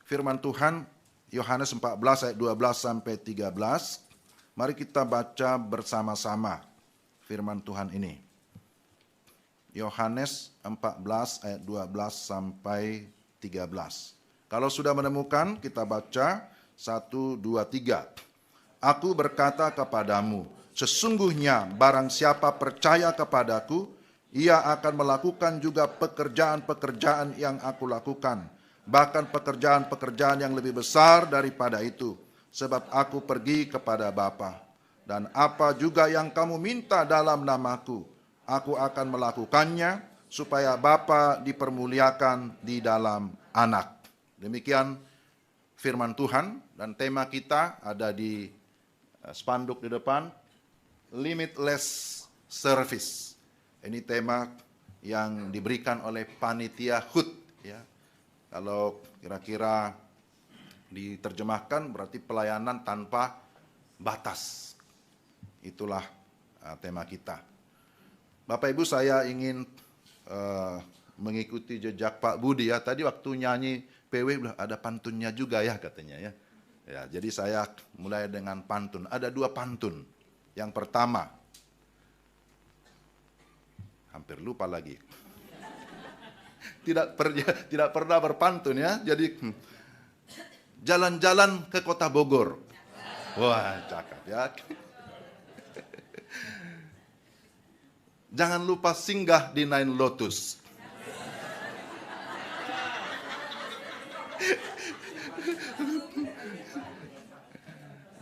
firman Tuhan Yohanes 14 ayat 12 sampai 13. Mari kita baca bersama-sama firman Tuhan ini. Yohanes 14 ayat 12 sampai 13. Kalau sudah menemukan, kita baca 1, 2, 3. Aku berkata kepadamu, sesungguhnya barang siapa percaya kepadaku, ia akan melakukan juga pekerjaan-pekerjaan yang aku lakukan. Bahkan pekerjaan-pekerjaan yang lebih besar daripada itu. Sebab aku pergi kepada Bapa. Dan apa juga yang kamu minta dalam namaku, aku akan melakukannya, supaya Bapa dipermuliakan di dalam Anak. Demikian firman Tuhan, dan tema kita ada di spanduk di depan, Limitless Service. Ini tema yang diberikan oleh panitia HUT. Ya. Kalau kira-kira diterjemahkan berarti pelayanan tanpa batas. Itulah tema kita. Bapak Ibu, saya ingin mengikuti jejak Pak Budi ya. Tadi waktu nyanyi PW ada pantunnya juga ya katanya ya. Ya, jadi saya mulai dengan pantun. Ada 2 pantun. Yang pertama, hampir lupa lagi. Tidak pernah berpantun ya. Jadi jalan-jalan ke kota Bogor. Wah, cakep ya. Jangan lupa singgah di Nine Lotus.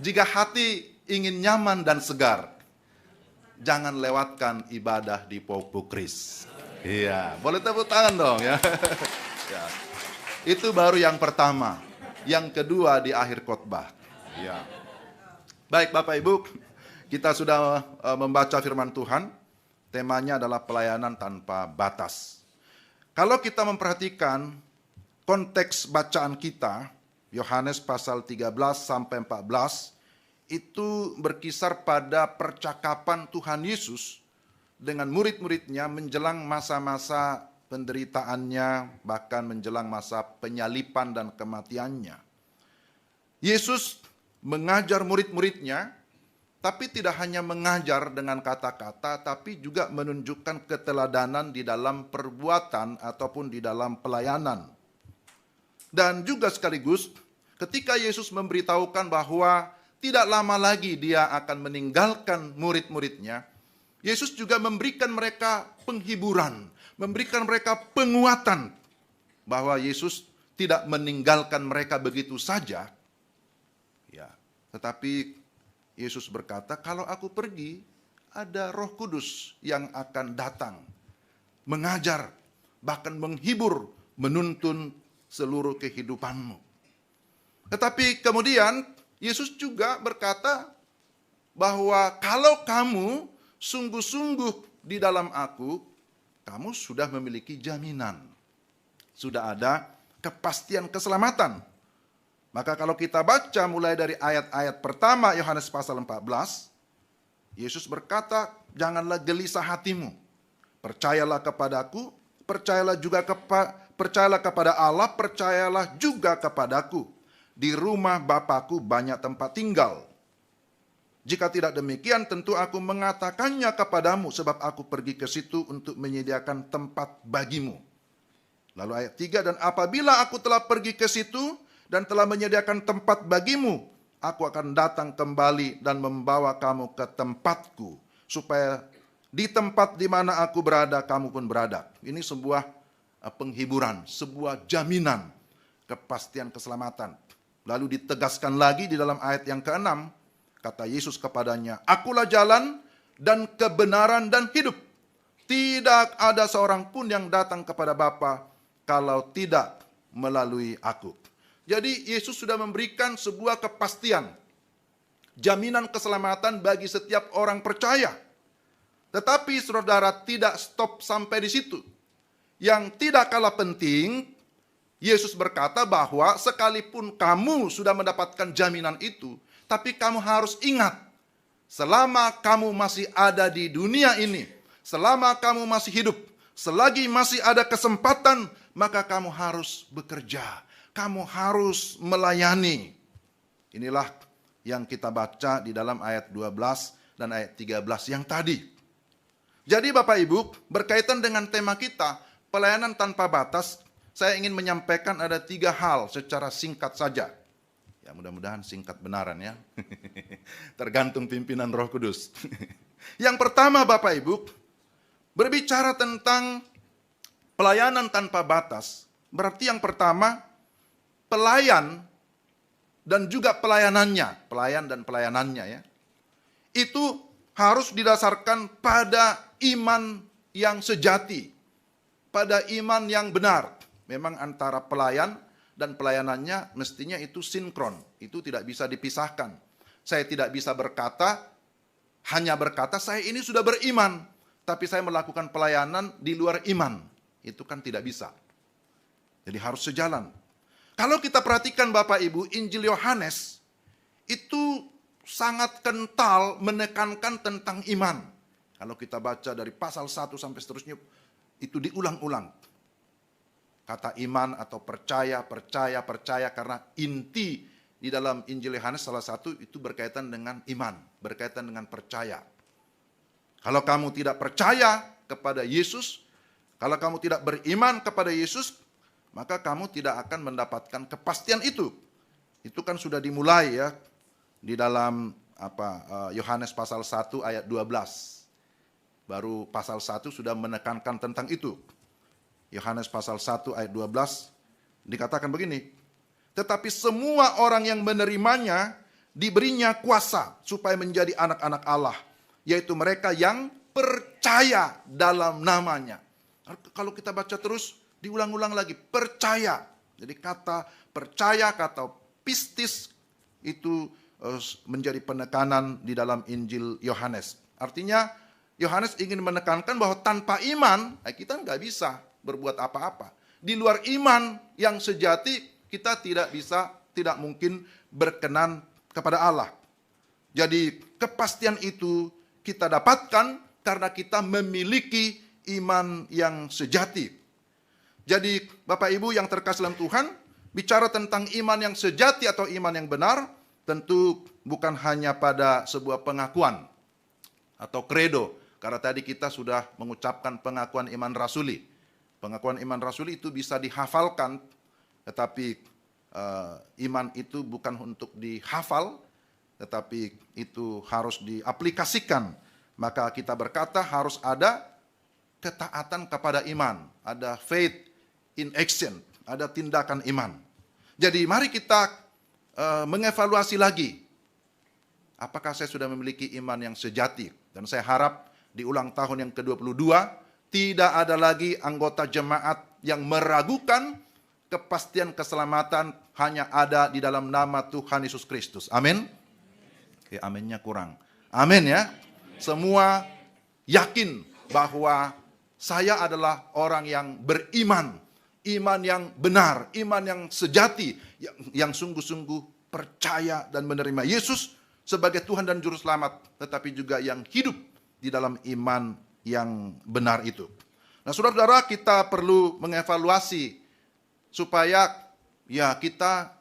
Jika hati ingin nyaman dan segar, jangan lewatkan ibadah di Pokbukris. Iya, boleh tepuk tangan dong ya. Ya. Itu baru yang pertama. Yang kedua di akhir khotbah. Ya. Baik Bapak Ibu, kita sudah membaca firman Tuhan. Temanya adalah pelayanan tanpa batas. Kalau kita memperhatikan konteks bacaan kita, Yohanes pasal 13 sampai 14, itu berkisar pada percakapan Tuhan Yesus dengan murid-muridnya menjelang masa-masa penderitaannya, bahkan menjelang masa penyalipan dan kematiannya. Yesus mengajar murid-muridnya, tapi tidak hanya mengajar dengan kata-kata, tapi juga menunjukkan keteladanan di dalam perbuatan ataupun di dalam pelayanan. Dan juga sekaligus ketika Yesus memberitahukan bahwa tidak lama lagi dia akan meninggalkan murid-muridnya, Yesus juga memberikan mereka penghiburan, memberikan mereka penguatan bahwa Yesus tidak meninggalkan mereka begitu saja. Ya, tetapi Yesus berkata, kalau aku pergi, ada Roh Kudus yang akan datang, mengajar, bahkan menghibur, menuntun seluruh kehidupanmu. Tetapi kemudian Yesus juga berkata bahwa kalau kamu sungguh-sungguh di dalam aku, kamu sudah memiliki jaminan. Sudah ada kepastian keselamatan. Maka kalau kita baca mulai dari ayat-ayat pertama Yohanes pasal 14, Yesus berkata, janganlah gelisah hatimu. Percayalah kepadaku, percayalah kepada Allah, percayalah juga kepadaku. Di rumah Bapakku banyak tempat tinggal. Jika tidak demikian, tentu aku mengatakannya kepadamu, sebab aku pergi ke situ untuk menyediakan tempat bagimu. Lalu ayat 3, dan apabila aku telah pergi ke situ dan telah menyediakan tempat bagimu, aku akan datang kembali dan membawa kamu ke tempatku, supaya di tempat di mana aku berada, kamu pun berada. Ini sebuah penghiburan, sebuah jaminan, kepastian keselamatan. Lalu ditegaskan lagi di dalam ayat yang ke-6, kata Yesus kepadanya, akulah jalan dan kebenaran dan hidup. Tidak ada seorang pun yang datang kepada Bapa kalau tidak melalui aku. Jadi Yesus sudah memberikan sebuah kepastian, jaminan keselamatan bagi setiap orang percaya. Tetapi saudara tidak stop sampai di situ. Yang tidak kalah penting, Yesus berkata bahwa sekalipun kamu sudah mendapatkan jaminan itu, tapi kamu harus ingat, selama kamu masih ada di dunia ini, selama kamu masih hidup, selagi masih ada kesempatan, maka kamu harus bekerja. kamu harus melayani. Inilah yang kita baca di dalam ayat 12 dan ayat 13 yang tadi. Jadi Bapak Ibu, berkaitan dengan tema kita, pelayanan tanpa batas, saya ingin menyampaikan ada 3 hal secara singkat saja. Ya mudah-mudahan singkat benaran ya. Tergantung pimpinan Roh Kudus. Yang pertama Bapak Ibu, berbicara tentang pelayanan tanpa batas, berarti yang pertama, pelayan dan juga pelayanannya, pelayan dan pelayanannya ya. Itu harus didasarkan pada iman yang sejati, pada iman yang benar. Memang antara pelayan dan pelayanannya mestinya itu sinkron, itu tidak bisa dipisahkan. Saya tidak bisa hanya berkata saya ini sudah beriman, tapi saya melakukan pelayanan di luar iman. Itu kan tidak bisa. Jadi harus sejalan. Kalau kita perhatikan Bapak Ibu, Injil Yohanes itu sangat kental menekankan tentang iman. Kalau kita baca dari pasal 1 sampai seterusnya, itu diulang-ulang. Kata iman atau percaya, karena inti di dalam Injil Yohanes salah satu itu berkaitan dengan iman, berkaitan dengan percaya. Kalau kamu tidak percaya kepada Yesus, kalau kamu tidak beriman kepada Yesus, maka kamu tidak akan mendapatkan kepastian itu. Itu kan sudah dimulai ya di dalam Yohanes pasal 1 ayat 12. Baru pasal 1 sudah menekankan tentang itu. Yohanes pasal 1 ayat 12 dikatakan begini, tetapi semua orang yang menerimanya diberinya kuasa supaya menjadi anak-anak Allah, yaitu mereka yang percaya dalam namanya. Kalau kita baca terus, diulang-ulang lagi, percaya. Jadi kata percaya, kata pistis itu menjadi penekanan di dalam Injil Yohanes. Artinya Yohanes ingin menekankan bahwa tanpa iman kita nggak bisa berbuat apa-apa. Di luar iman yang sejati kita tidak mungkin berkenan kepada Allah. Jadi kepastian itu kita dapatkan karena kita memiliki iman yang sejati. Jadi Bapak Ibu yang terkasih dalam Tuhan, bicara tentang iman yang sejati atau iman yang benar, tentu bukan hanya pada sebuah pengakuan atau kredo. Karena tadi kita sudah mengucapkan pengakuan iman rasuli. Pengakuan iman rasuli itu bisa dihafalkan, tetapi iman itu bukan untuk dihafal, tetapi itu harus diaplikasikan. Maka kita berkata harus ada ketaatan kepada iman, ada faith in action, ada tindakan iman. Jadi mari kita mengevaluasi lagi, apakah saya sudah memiliki iman yang sejati. Dan saya harap di ulang tahun yang ke-22, tidak ada lagi anggota jemaat yang meragukan kepastian keselamatan hanya ada di dalam nama Tuhan Yesus Kristus. Amin. Oke, aminnya kurang. Amin ya. Semua yakin bahwa saya adalah orang yang beriman, iman yang benar, iman yang sejati, yang sungguh-sungguh percaya dan menerima Yesus sebagai Tuhan dan Juru Selamat, tetapi juga yang hidup di dalam iman yang benar itu. Nah, saudara-saudara, kita perlu mengevaluasi supaya ya kita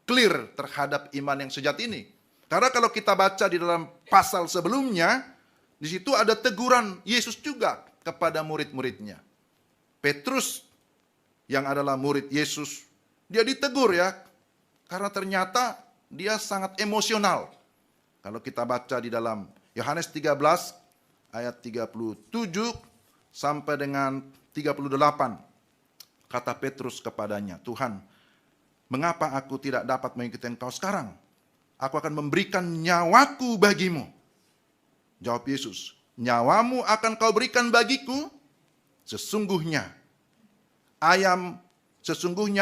clear terhadap iman yang sejati ini. Karena kalau kita baca di dalam pasal sebelumnya, di situ ada teguran Yesus juga kepada murid-muridnya. Petrus yang adalah murid Yesus, dia ditegur ya, karena ternyata dia sangat emosional. Kalau kita baca di dalam Yohanes 13 ayat 37 sampai dengan 38. Kata Petrus kepadanya, Tuhan, mengapa aku tidak dapat mengikuti Engkau sekarang? Aku akan memberikan nyawaku bagimu. Jawab Yesus, nyawamu akan kau berikan bagiku? Sesungguhnya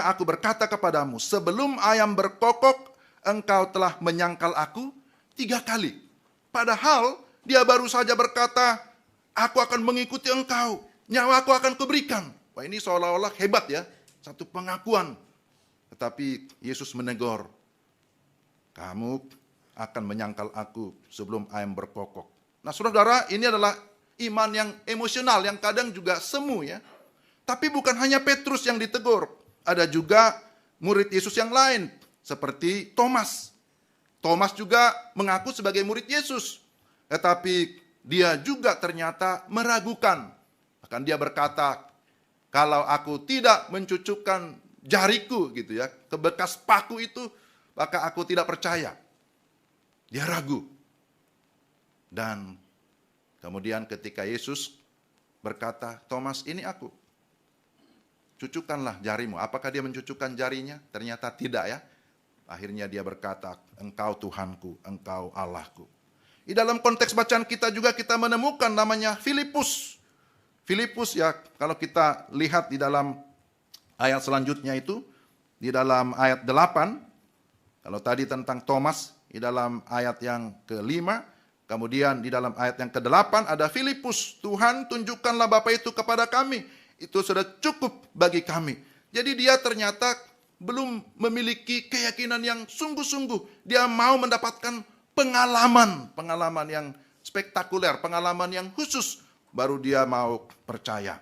aku berkata kepadamu, sebelum ayam berkokok, engkau telah menyangkal aku 3 kali. Padahal dia baru saja berkata, aku akan mengikuti engkau, nyawaku akan kuberikan. Wah, ini seolah-olah hebat ya, satu pengakuan. Tetapi Yesus menegur, kamu akan menyangkal aku sebelum ayam berkokok. Nah saudara, ini adalah iman yang emosional, yang kadang juga semu ya. Tapi bukan hanya Petrus yang ditegur, ada juga murid Yesus yang lain, seperti Thomas. Thomas juga mengaku sebagai murid Yesus, tetapi dia juga ternyata meragukan. Bahkan dia berkata, kalau aku tidak mencucukkan jariku gitu ya, ke bekas paku itu, maka aku tidak percaya. Dia ragu. Dan kemudian ketika Yesus berkata, Thomas, ini aku. Cucukkanlah jarimu. Apakah dia mencucukkan jarinya? Ternyata tidak ya. Akhirnya dia berkata, engkau Tuhanku, engkau Allahku. Di dalam konteks bacaan kita juga kita menemukan namanya Filipus. Filipus ya, kalau kita lihat di dalam ayat selanjutnya itu, di dalam ayat 8, kalau tadi tentang Thomas, di dalam ayat yang ke-5, kemudian di dalam ayat yang ke-8 ada Filipus, Tuhan tunjukkanlah Bapa itu kepada kami, itu sudah cukup bagi kami. Jadi dia ternyata belum memiliki keyakinan yang sungguh-sungguh. Dia mau mendapatkan pengalaman yang spektakuler, pengalaman yang khusus, baru dia mau percaya.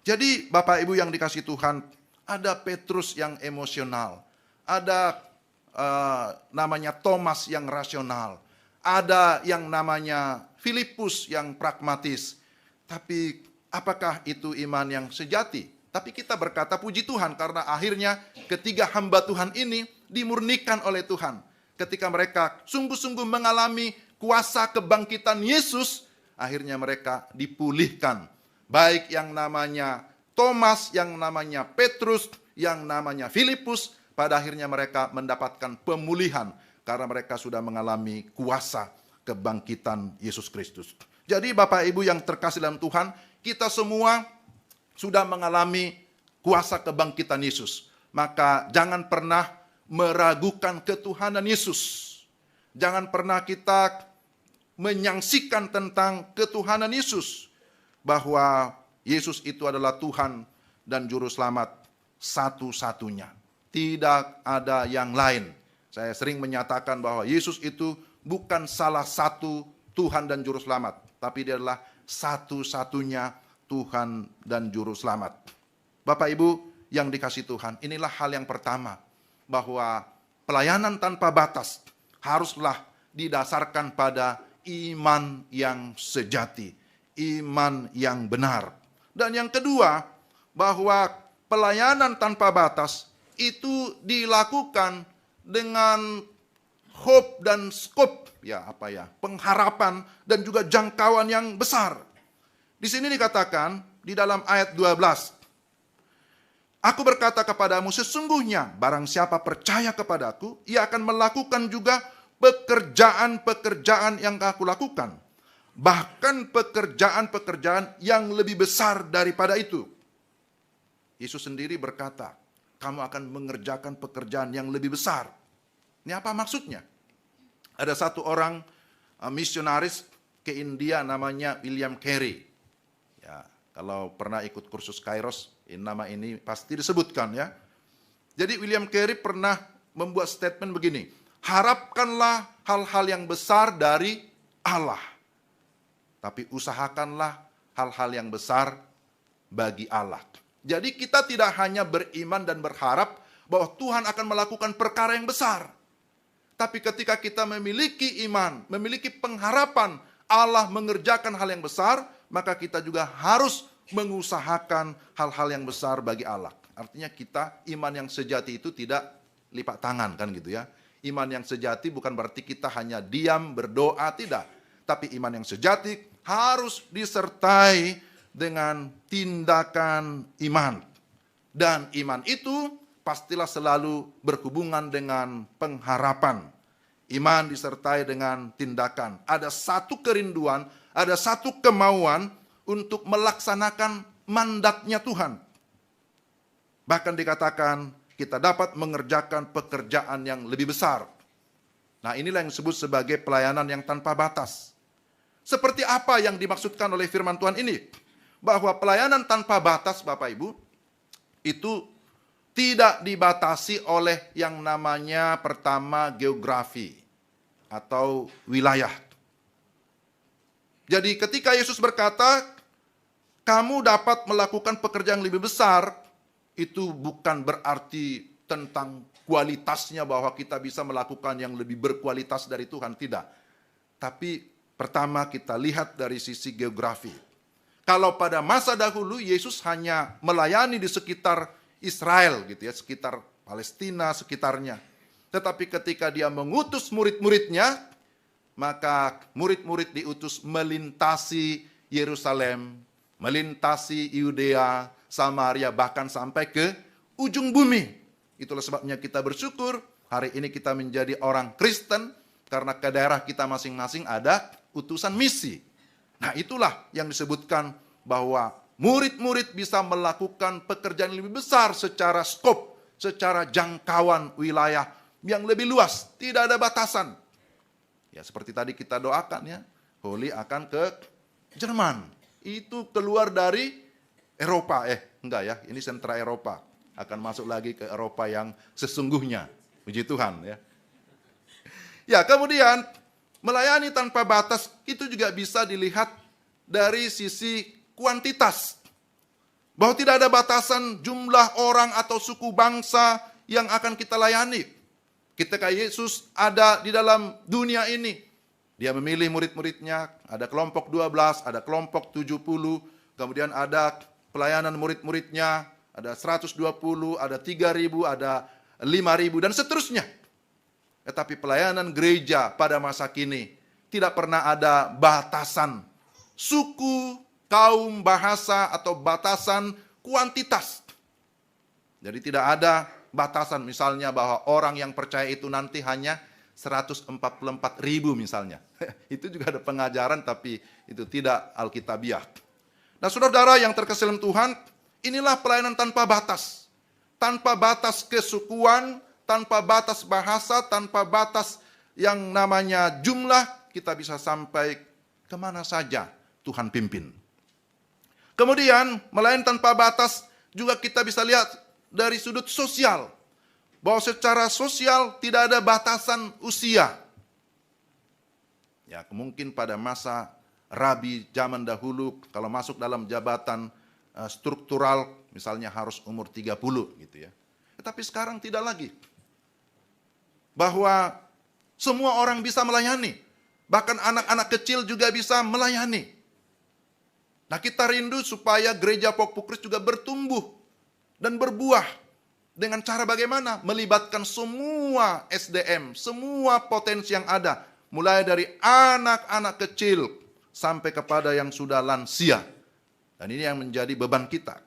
Jadi Bapak Ibu yang dikasihi Tuhan, ada Petrus yang emosional, ada namanya Thomas yang rasional, ada yang namanya Filipus yang pragmatis. Tapi apakah itu iman yang sejati? Tapi kita berkata puji Tuhan karena akhirnya ketiga hamba Tuhan ini dimurnikan oleh Tuhan. Ketika mereka sungguh-sungguh mengalami kuasa kebangkitan Yesus, akhirnya mereka dipulihkan. Baik yang namanya Thomas, yang namanya Petrus, yang namanya Filipus, pada akhirnya mereka mendapatkan pemulihan karena mereka sudah mengalami kuasa kebangkitan Yesus Kristus. Jadi Bapak Ibu yang terkasih dalam Tuhan, kita semua sudah mengalami kuasa kebangkitan Yesus. Maka jangan pernah meragukan ketuhanan Yesus. Jangan pernah kita menyangsikan tentang ketuhanan Yesus. Bahwa Yesus itu adalah Tuhan dan Juru Selamat satu-satunya. Tidak ada yang lain. Saya sering menyatakan bahwa Yesus itu bukan salah satu Tuhan dan Juru Selamat. Tapi dia adalah satu-satunya Tuhan dan Juru Selamat. Bapak Ibu yang dikasihi Tuhan, inilah hal yang pertama. Bahwa pelayanan tanpa batas haruslah didasarkan pada iman yang sejati. Iman yang benar. Dan yang kedua, bahwa pelayanan tanpa batas itu dilakukan dengan hope dan scope, pengharapan dan juga jangkauan yang besar. Di sini dikatakan di dalam ayat 12, aku berkata kepadamu sesungguhnya barang siapa percaya kepadaku, ia akan melakukan juga pekerjaan-pekerjaan yang aku lakukan. Bahkan pekerjaan-pekerjaan yang lebih besar daripada itu. Yesus sendiri berkata, kamu akan mengerjakan pekerjaan yang lebih besar. Ini apa maksudnya? Ada satu orang misionaris ke India namanya William Carey. Ya, kalau pernah ikut kursus Kairos, nama ini pasti disebutkan ya. Jadi William Carey pernah membuat statement begini, harapkanlah hal-hal yang besar dari Allah. Tapi usahakanlah hal-hal yang besar bagi Allah. Jadi kita tidak hanya beriman dan berharap bahwa Tuhan akan melakukan perkara yang besar. Tapi ketika kita memiliki iman, memiliki pengharapan Allah mengerjakan hal yang besar, maka kita juga harus mengusahakan hal-hal yang besar bagi Allah. Artinya kita iman yang sejati itu tidak lipat tangan kan gitu ya. Iman yang sejati bukan berarti kita hanya diam berdoa, tidak. Tapi iman yang sejati harus disertai dengan tindakan iman. Dan iman itu pastilah selalu berhubungan dengan pengharapan. Iman disertai dengan tindakan. Ada satu kerinduan, ada satu kemauan untuk melaksanakan mandatnya Tuhan. Bahkan dikatakan kita dapat mengerjakan pekerjaan yang lebih besar. Nah, inilah yang disebut sebagai pelayanan yang tanpa batas. Seperti apa yang dimaksudkan oleh firman Tuhan ini? Bahwa pelayanan tanpa batas, Bapak Ibu, itu tidak dibatasi oleh yang namanya pertama geografi atau wilayah. Jadi ketika Yesus berkata, kamu dapat melakukan pekerjaan yang lebih besar, itu bukan berarti tentang kualitasnya bahwa kita bisa melakukan yang lebih berkualitas dari Tuhan, tidak. Tapi pertama kita lihat dari sisi geografi. Kalau pada masa dahulu Yesus hanya melayani di sekitar Israel gitu ya, sekitar Palestina, sekitarnya. Tetapi ketika dia mengutus murid-muridnya, maka murid-murid diutus melintasi Yerusalem, melintasi Yudea, Samaria, bahkan sampai ke ujung bumi. Itulah sebabnya kita bersyukur hari ini kita menjadi orang Kristen, karena ke daerah kita masing-masing ada utusan misi. Nah, itulah yang disebutkan bahwa murid-murid bisa melakukan pekerjaan yang lebih besar secara skop, secara jangkauan wilayah yang lebih luas, tidak ada batasan. Ya, seperti tadi kita doakan ya, Holy akan ke Jerman. Itu keluar dari Eropa, enggak ya, ini sentra Eropa. Akan masuk lagi ke Eropa yang sesungguhnya. Puji Tuhan ya. Ya, kemudian melayani tanpa batas itu juga bisa dilihat dari sisi kuantitas. Bahwa tidak ada batasan jumlah orang atau suku bangsa yang akan kita layani. Ketika Yesus ada di dalam dunia ini, dia memilih murid-muridnya, ada kelompok 12, ada kelompok 70, kemudian ada pelayanan murid-muridnya, ada 120, ada 3.000, ada 5.000, dan seterusnya. Tetapi pelayanan gereja pada masa kini tidak pernah ada batasan suku, kaum, bahasa, atau batasan kuantitas. Jadi tidak ada batasan misalnya bahwa orang yang percaya itu nanti hanya 144.000 misalnya. Itu juga ada pengajaran tapi itu tidak alkitabiah. Nah, saudara yang terkasih dalam Tuhan, inilah pelayanan tanpa batas. Tanpa batas kesukuan, tanpa batas bahasa, tanpa batas yang namanya jumlah, kita bisa sampai kemana saja Tuhan pimpin. Kemudian, melayani tanpa batas juga kita bisa lihat dari sudut sosial. Bahwa secara sosial tidak ada batasan usia. Ya, mungkin pada masa rabi zaman dahulu, kalau masuk dalam jabatan struktural, misalnya harus umur 30 gitu ya. Tetapi sekarang tidak lagi. Bahwa semua orang bisa melayani. Bahkan anak-anak kecil juga bisa melayani. Nah, kita rindu supaya gereja Pokpukris juga bertumbuh dan berbuah dengan cara bagaimana? Melibatkan semua SDM, semua potensi yang ada, mulai dari anak-anak kecil sampai kepada yang sudah lansia. Dan ini yang menjadi beban kita.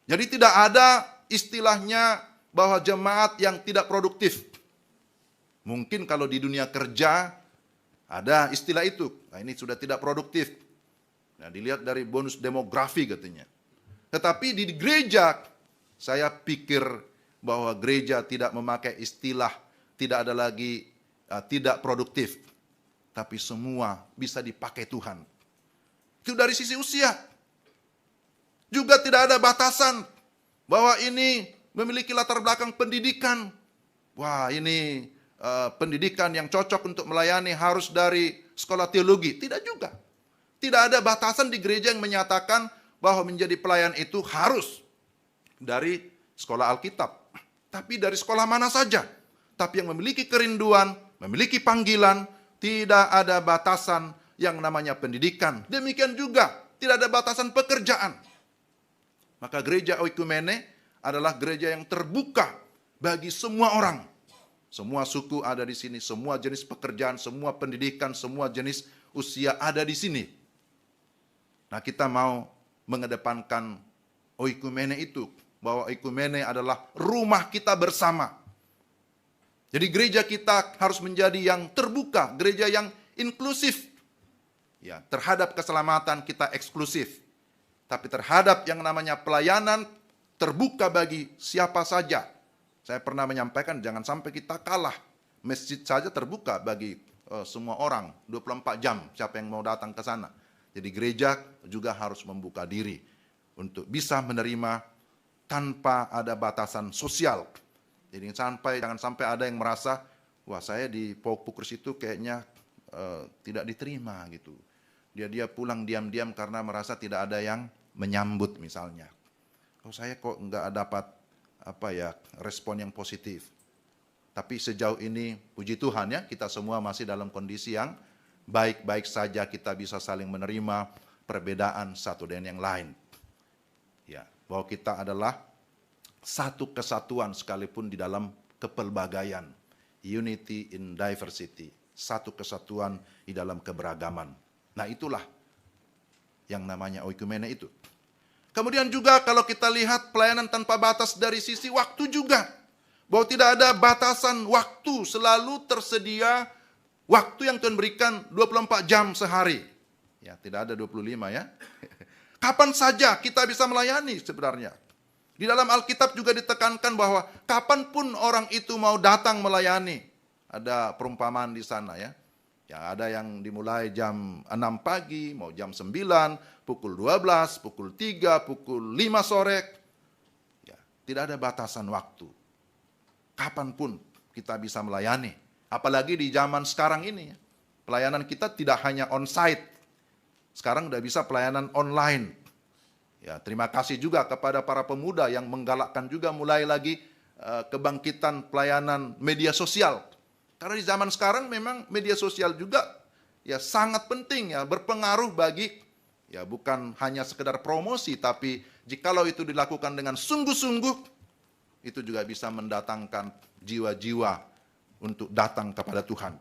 Jadi tidak ada istilahnya bahwa jemaat yang tidak produktif. Mungkin kalau di dunia kerja ada istilah itu. Nah, ini sudah tidak produktif. Nah, dilihat dari bonus demografi katanya. Tetapi di gereja saya pikir bahwa gereja tidak memakai istilah tidak ada lagi tidak produktif. Tapi semua bisa dipakai Tuhan. Itu dari sisi usia. Juga tidak ada batasan bahwa ini memiliki latar belakang pendidikan. Wah, ini pendidikan yang cocok untuk melayani harus dari sekolah teologi. Tidak juga. Tidak ada batasan di gereja yang menyatakan bahwa menjadi pelayan itu harus dari sekolah Alkitab, tapi dari sekolah mana saja. Tapi yang memiliki kerinduan, memiliki panggilan, tidak ada batasan yang namanya pendidikan. Demikian juga tidak ada batasan pekerjaan. Maka gereja Oikumene adalah gereja yang terbuka bagi semua orang. Semua suku ada di sini, semua jenis pekerjaan, semua pendidikan, semua jenis usia ada di sini. Nah, kita mau mengedepankan Oikumene itu, bahwa Oikumene adalah rumah kita bersama. Jadi gereja kita harus menjadi yang terbuka, gereja yang inklusif. Ya, terhadap keselamatan kita eksklusif. Tapi terhadap yang namanya pelayanan terbuka bagi siapa saja. Saya pernah menyampaikan jangan sampai kita kalah. Masjid saja terbuka bagi semua orang 24 jam siapa yang mau datang ke sana. Jadi gereja juga harus membuka diri untuk bisa menerima tanpa ada batasan sosial. Jadi jangan sampai ada yang merasa, wah saya di Pokpukris itu kayaknya tidak diterima gitu. Dia pulang diam-diam karena merasa tidak ada yang menyambut misalnya. Oh saya kok nggak dapat respon yang positif. Tapi sejauh ini puji Tuhan ya, kita semua masih dalam kondisi yang baik-baik saja, kita bisa saling menerima perbedaan satu dengan yang lain. Ya, bahwa kita adalah satu kesatuan sekalipun di dalam kepelbagaian. Unity in diversity. Satu kesatuan di dalam keberagaman. Nah, itulah yang namanya oikumene itu. Kemudian juga kalau kita lihat pelayanan tanpa batas dari sisi waktu juga. Bahwa tidak ada batasan waktu, selalu tersedia waktu yang Tuhan berikan 24 jam sehari. Ya, tidak ada 25 ya. Kapan saja kita bisa melayani sebenarnya. Di dalam Alkitab juga ditekankan bahwa kapanpun orang itu mau datang melayani. Ada perumpamaan di sana ya. Ya, ada yang dimulai jam 6 pagi, mau jam 9, pukul 12, pukul 3, pukul 5 sore. Ya, tidak ada batasan waktu. Kapanpun kita bisa melayani. Apalagi di zaman sekarang ini. Pelayanan kita tidak hanya on-site. Sekarang udah bisa pelayanan online. Ya, terima kasih juga kepada para pemuda yang menggalakkan juga mulai lagi kebangkitan pelayanan media sosial. Karena di zaman sekarang memang media sosial juga ya sangat penting ya, berpengaruh bagi ya bukan hanya sekedar promosi, tapi jikalau itu dilakukan dengan sungguh-sungguh, itu juga bisa mendatangkan jiwa-jiwa untuk datang kepada Tuhan.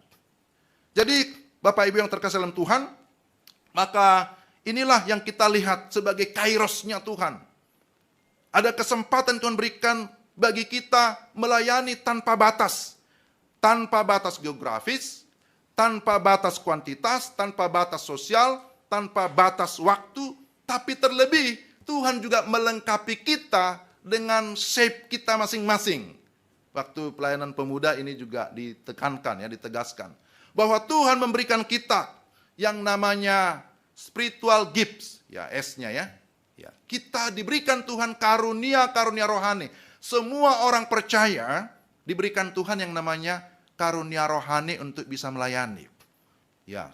Jadi Bapak Ibu yang terkasih dalam Tuhan, maka inilah yang kita lihat sebagai kairosnya Tuhan. Ada kesempatan Tuhan berikan bagi kita melayani tanpa batas. Tanpa batas geografis, tanpa batas kuantitas, tanpa batas sosial, tanpa batas waktu, tapi terlebih Tuhan juga melengkapi kita dengan shape kita masing-masing. Waktu pelayanan pemuda ini juga ditekankan ya, ditegaskan bahwa Tuhan memberikan kita yang namanya spiritual gifts, ya S-nya ya. Ya, kita diberikan Tuhan karunia-karunia rohani. Semua orang percaya diberikan Tuhan yang namanya karunia rohani untuk bisa melayani. Ya.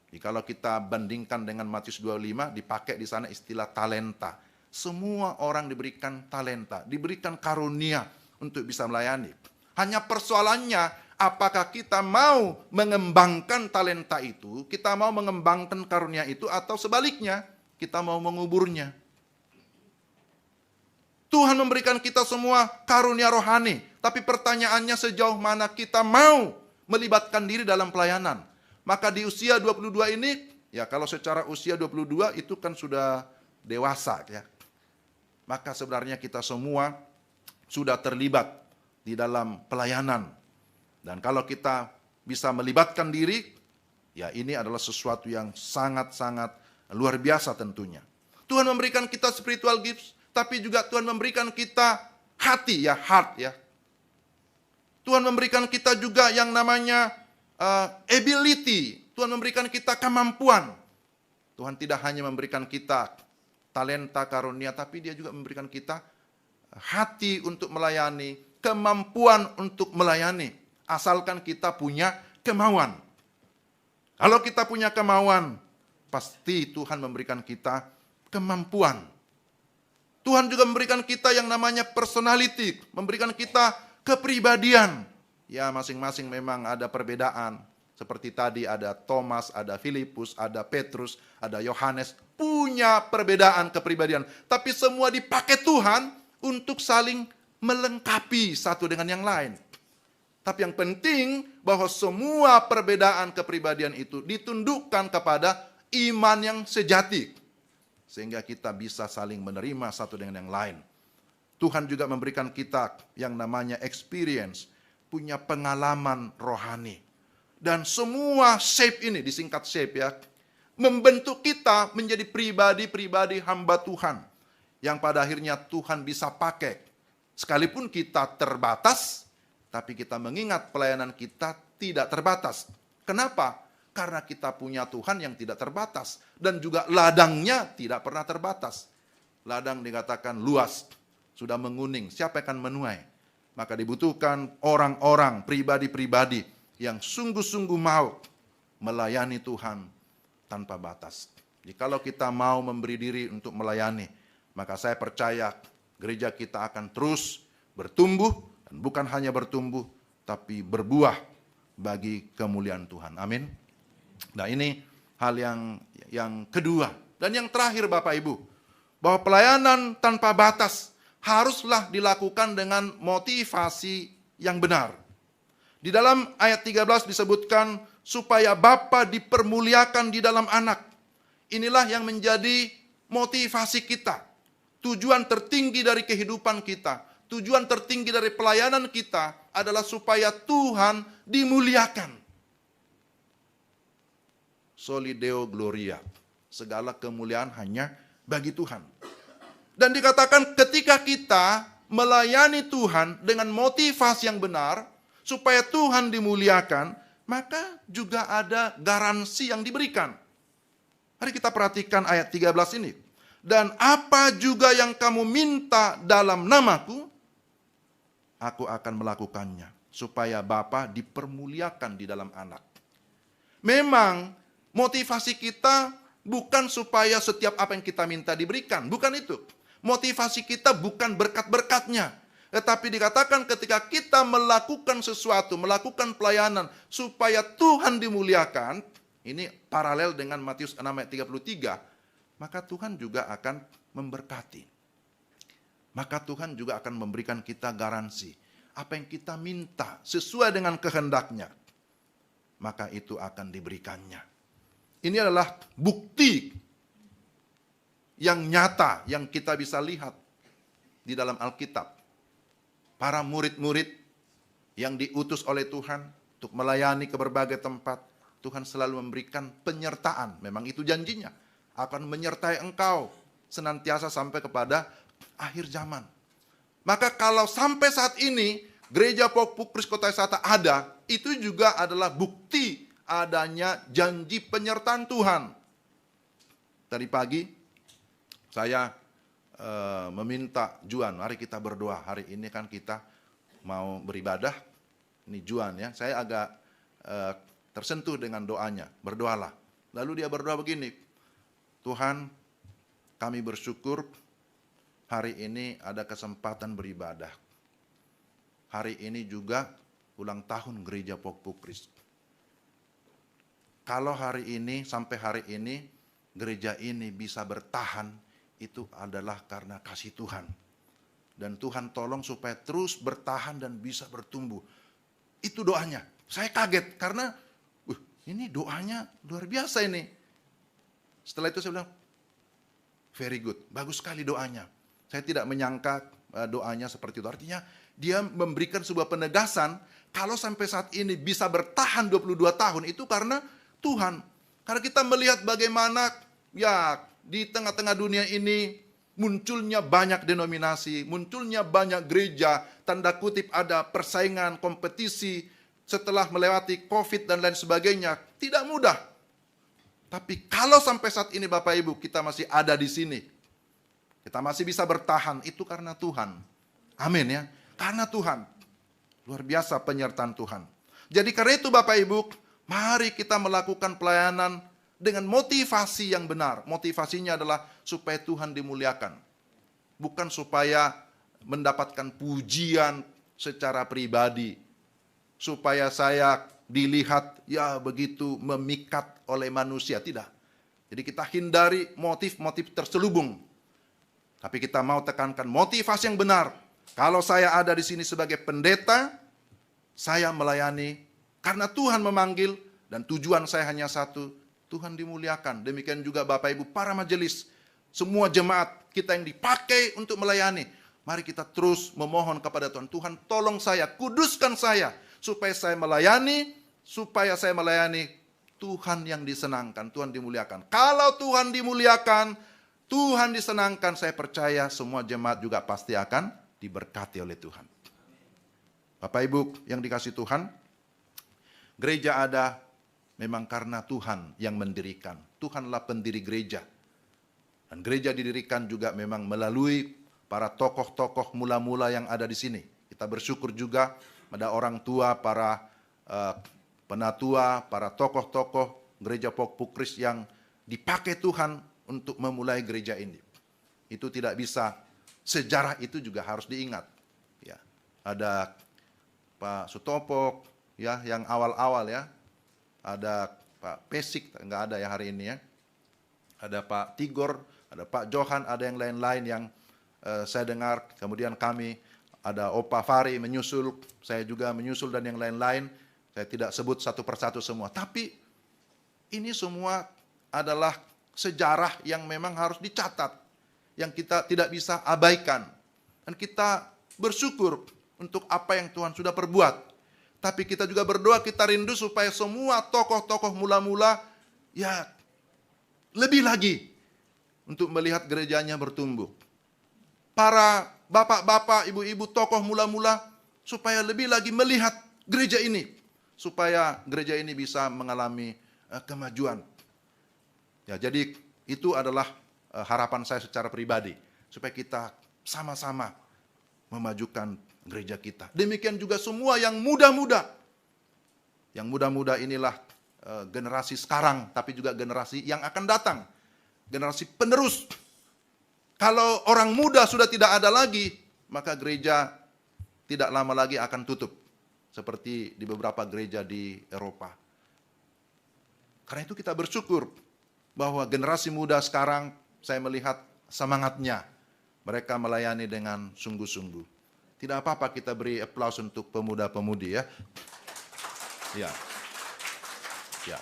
Jadi kalau kita bandingkan dengan Matius 25, dipakai di sana istilah talenta. Semua orang diberikan talenta, diberikan karunia untuk bisa melayani. Hanya persoalannya, apakah kita mau mengembangkan talenta itu, kita mau mengembangkan karunia itu, atau sebaliknya, kita mau menguburnya. Tuhan memberikan kita semua karunia rohani, tapi pertanyaannya sejauh mana kita mau melibatkan diri dalam pelayanan. Maka di usia 22 ini, ya kalau secara usia 22 itu kan sudah dewasa ya. Maka sebenarnya kita semua sudah terlibat di dalam pelayanan. Dan kalau kita bisa melibatkan diri, ya ini adalah sesuatu yang sangat-sangat luar biasa tentunya. Tuhan memberikan kita spiritual gifts, tapi juga Tuhan memberikan kita hati ya, heart ya. Tuhan memberikan kita juga yang namanya ability. Tuhan memberikan kita kemampuan. Tuhan tidak hanya memberikan kita talenta karunia, tapi dia juga memberikan kita hati untuk melayani, kemampuan untuk melayani. Asalkan kita punya kemauan. Kalau kita punya kemauan, pasti Tuhan memberikan kita kemampuan. Tuhan juga memberikan kita yang namanya personality, memberikan kita kepribadian. Ya, masing-masing memang ada perbedaan. Seperti tadi ada Thomas, ada Filipus, ada Petrus, ada Yohanes, punya perbedaan kepribadian. Tapi semua dipakai Tuhan untuk saling melengkapi satu dengan yang lain. Tapi yang penting bahwa semua perbedaan kepribadian itu ditundukkan kepada iman yang sejati. Sehingga kita bisa saling menerima satu dengan yang lain. Tuhan juga memberikan kita yang namanya experience, punya pengalaman rohani. Dan semua shape ini, disingkat shape ya, membentuk kita menjadi pribadi-pribadi hamba Tuhan. Yang pada akhirnya Tuhan bisa pakai. Sekalipun kita terbatas, tapi kita mengingat pelayanan kita tidak terbatas. Kenapa? Karena kita punya Tuhan yang tidak terbatas. Dan juga ladangnya tidak pernah terbatas. Ladang dikatakan luas, sudah menguning, siapa yang akan menuai? Maka dibutuhkan orang-orang, pribadi-pribadi yang sungguh-sungguh mau melayani Tuhan tanpa batas. Jadi kalau kita mau memberi diri untuk melayani, maka saya percaya gereja kita akan terus bertumbuh, dan bukan hanya bertumbuh, tapi berbuah bagi kemuliaan Tuhan. Amin. Nah, ini hal yang kedua. Dan yang terakhir Bapak Ibu, bahwa pelayanan tanpa batas haruslah dilakukan dengan motivasi yang benar. Di dalam ayat 13 disebutkan supaya Bapa dipermuliakan di dalam anak. Inilah yang menjadi motivasi kita. Tujuan tertinggi dari kehidupan kita, tujuan tertinggi dari pelayanan kita adalah supaya Tuhan dimuliakan. Soli Deo Gloria. Segala kemuliaan hanya bagi Tuhan. Dan dikatakan ketika kita melayani Tuhan dengan motivasi yang benar, supaya Tuhan dimuliakan, maka juga ada garansi yang diberikan. Mari kita perhatikan ayat 13 ini. Dan apa juga yang kamu minta dalam namaku, aku akan melakukannya, supaya Bapa dipermuliakan di dalam anak. Memang motivasi kita bukan supaya setiap apa yang kita minta diberikan, bukan itu. Motivasi kita bukan berkat-berkatnya, tetapi dikatakan ketika kita melakukan sesuatu, melakukan pelayanan supaya Tuhan dimuliakan, ini paralel dengan Matius 6 ayat 33, maka Tuhan juga akan memberkati. Maka Tuhan juga akan memberikan kita garansi. Apa yang kita minta sesuai dengan kehendaknya, maka itu akan diberikannya. Ini adalah bukti yang nyata yang kita bisa lihat di dalam Alkitab. Para murid-murid yang diutus oleh Tuhan untuk melayani ke berbagai tempat, Tuhan selalu memberikan penyertaan. Memang itu janjinya, akan menyertai engkau senantiasa sampai kepada akhir zaman. Maka kalau sampai saat ini Gereja Pok Pukris Kota Wisata ada, itu juga adalah bukti adanya janji penyertaan Tuhan. Tadi pagi saya meminta Juan, mari kita berdoa. Hari ini kan kita mau beribadah. Ini Juan ya, saya agak tersentuh dengan doanya. Berdoalah. Lalu dia berdoa begini, Tuhan, kami bersyukur hari ini ada kesempatan beribadah. Hari ini juga ulang tahun Gereja Pok Pukris. Kalau hari ini, sampai hari ini, gereja ini bisa bertahan, itu adalah karena kasih Tuhan. Dan Tuhan tolong supaya terus bertahan dan bisa bertumbuh. Itu doanya. Saya kaget karena ini doanya luar biasa ini. Setelah itu saya bilang, very good, bagus sekali doanya. Saya tidak menyangka doanya seperti itu. Artinya dia memberikan sebuah penegasan, kalau sampai saat ini bisa bertahan 22 tahun, itu karena Tuhan. Karena kita melihat bagaimana ya di tengah-tengah dunia ini munculnya banyak denominasi, munculnya banyak gereja, tanda kutip ada persaingan, kompetisi, setelah melewati COVID dan lain sebagainya, tidak mudah. Tapi kalau sampai saat ini Bapak Ibu kita masih ada di sini, kita masih bisa bertahan, itu karena Tuhan. Amin ya, karena Tuhan. Luar biasa penyertaan Tuhan. Jadi karena itu Bapak Ibu, mari kita melakukan pelayanan dengan motivasi yang benar. Motivasinya adalah supaya Tuhan dimuliakan. Bukan supaya mendapatkan pujian secara pribadi. Supaya saya dilihat ya begitu memikat oleh manusia. Tidak. Jadi kita hindari motif-motif terselubung. Tapi kita mau tekankan motivasi yang benar. Kalau saya ada di sini sebagai pendeta, saya melayani karena Tuhan memanggil dan tujuan saya hanya satu, Tuhan dimuliakan. Demikian juga Bapak Ibu para majelis, semua jemaat kita yang dipakai untuk melayani. Mari kita terus memohon kepada Tuhan. Tuhan tolong saya, kuduskan saya, supaya saya melayani Tuhan yang disenangkan, Tuhan dimuliakan. Kalau Tuhan dimuliakan, Tuhan disenangkan, saya percaya semua jemaat juga pasti akan diberkati oleh Tuhan. Bapak Ibu yang dikasih Tuhan, gereja ada memang karena Tuhan yang mendirikan. Tuhanlah pendiri gereja. Dan gereja didirikan juga memang melalui para tokoh-tokoh mula-mula yang ada di sini. Kita bersyukur juga pada orang tua, para penatua, para tokoh-tokoh gereja Pok Pukris yang dipakai Tuhan untuk memulai gereja ini. Itu tidak bisa, sejarah itu juga harus diingat. Ya. ada Pak Sutopo, ya, yang awal-awal ya. Ada Pak Pesik, nggak ada ya hari ini ya. Ada Pak Tigor, ada Pak Johan, ada yang lain-lain yang saya dengar. Kemudian kami, ada Opa Fari menyusul, saya juga menyusul dan yang lain-lain. Saya tidak sebut satu persatu semua. Tapi ini semua adalah sejarah yang memang harus dicatat, yang kita tidak bisa abaikan. Dan kita bersyukur untuk apa yang Tuhan sudah perbuat. Tapi kita juga berdoa, kita rindu supaya semua tokoh-tokoh mula-mula ya lebih lagi untuk melihat gerejanya bertumbuh. Para bapak-bapak, ibu-ibu, tokoh mula-mula supaya lebih lagi melihat gereja ini. Supaya gereja ini bisa mengalami kemajuan. Ya, jadi itu adalah harapan saya secara pribadi. Supaya kita sama-sama memajukan gereja kita. Demikian juga semua yang muda-muda. Yang muda-muda inilah generasi sekarang, tapi juga generasi yang akan datang. Generasi penerus. Kalau orang muda sudah tidak ada lagi, maka gereja tidak lama lagi akan tutup. Seperti di beberapa gereja di Eropa. Karena itu kita bersyukur bahwa generasi muda sekarang, saya melihat semangatnya. Mereka melayani dengan sungguh-sungguh. Tidak apa-apa kita beri aplaus untuk pemuda-pemudi ya. Ya. Ya.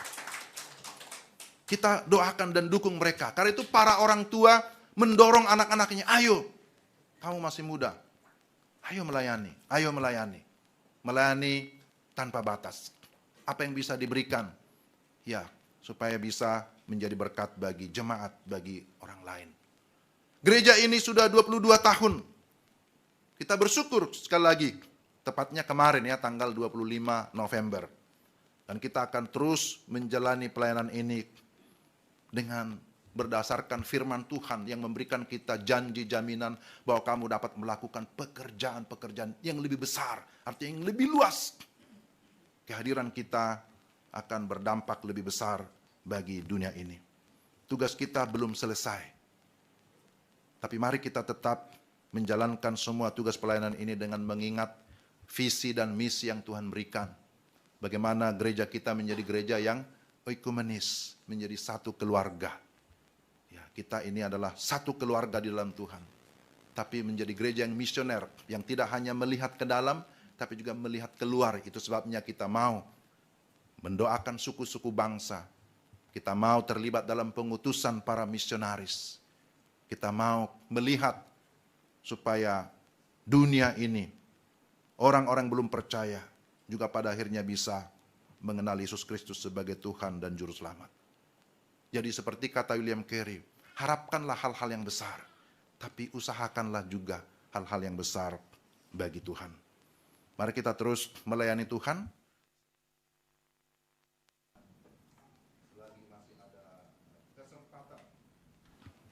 Kita doakan dan dukung mereka. Karena itu para orang tua mendorong anak-anaknya, ayo, kamu masih muda. Ayo melayani, ayo melayani. Melayani tanpa batas. Apa yang bisa diberikan? Ya, supaya bisa menjadi berkat bagi jemaat, bagi orang lain. Gereja ini sudah 22 tahun. Kita bersyukur sekali lagi, tepatnya kemarin ya, tanggal 25 November. Dan kita akan terus menjalani pelayanan ini dengan berdasarkan firman Tuhan yang memberikan kita janji jaminan bahwa kamu dapat melakukan pekerjaan-pekerjaan yang lebih besar, artinya yang lebih luas. Kehadiran kita akan berdampak lebih besar bagi dunia ini. Tugas kita belum selesai. Tapi mari kita tetap menjalankan semua tugas pelayanan ini dengan mengingat visi dan misi yang Tuhan berikan. Bagaimana gereja kita menjadi gereja yang oikumenis, menjadi satu keluarga. Ya, kita ini adalah satu keluarga di dalam Tuhan. Tapi menjadi gereja yang misioner, yang tidak hanya melihat ke dalam, tapi juga melihat keluar. Itu sebabnya kita mau mendoakan suku-suku bangsa. Kita mau terlibat dalam pengutusan para misionaris. Kita mau melihat supaya dunia ini, orang-orang belum percaya, juga pada akhirnya bisa mengenal Yesus Kristus sebagai Tuhan dan Juru Selamat. Jadi seperti kata William Carey, harapkanlah hal-hal yang besar, tapi usahakanlah juga hal-hal yang besar bagi Tuhan. Mari kita terus melayani Tuhan.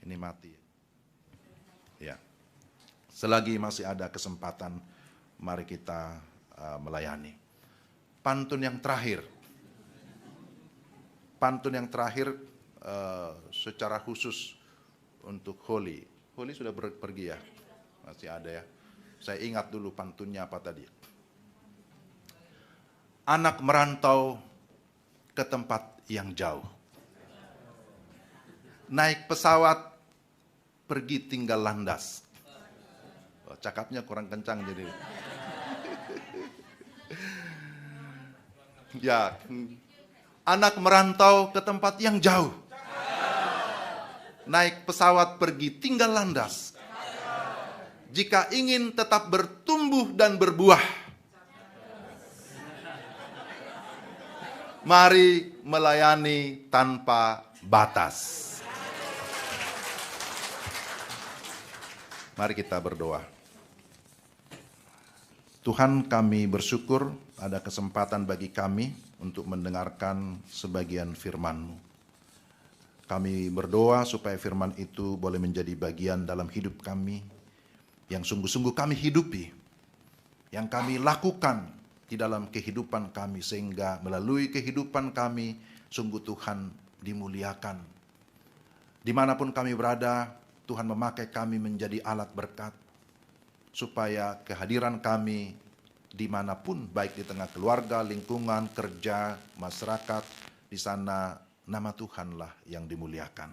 Ini mati. Ya. Selagi masih ada kesempatan, mari kita melayani. Pantun yang terakhir. Pantun yang terakhir secara khusus untuk Holly. Holly sudah pergi ya? Masih ada ya? Saya ingat dulu pantunnya apa tadi. Anak merantau ke tempat yang jauh. Naik pesawat, pergi tinggal landas. Oh, cakapnya kurang kencang jadi. Ya, anak merantau ke tempat yang jauh. Naik pesawat pergi tinggal landas. Jika ingin tetap bertumbuh dan berbuah, mari melayani tanpa batas. Mari kita berdoa. Tuhan, kami bersyukur ada kesempatan bagi kami untuk mendengarkan sebagian firman-Mu. Kami berdoa supaya firman itu boleh menjadi bagian dalam hidup kami, yang sungguh-sungguh kami hidupi, yang kami lakukan di dalam kehidupan kami, sehingga melalui kehidupan kami, sungguh Tuhan dimuliakan. Dimanapun kami berada, Tuhan memakai kami menjadi alat berkat, supaya kehadiran kami dimanapun, baik di tengah keluarga, lingkungan, kerja, masyarakat, di sana nama Tuhanlah yang dimuliakan.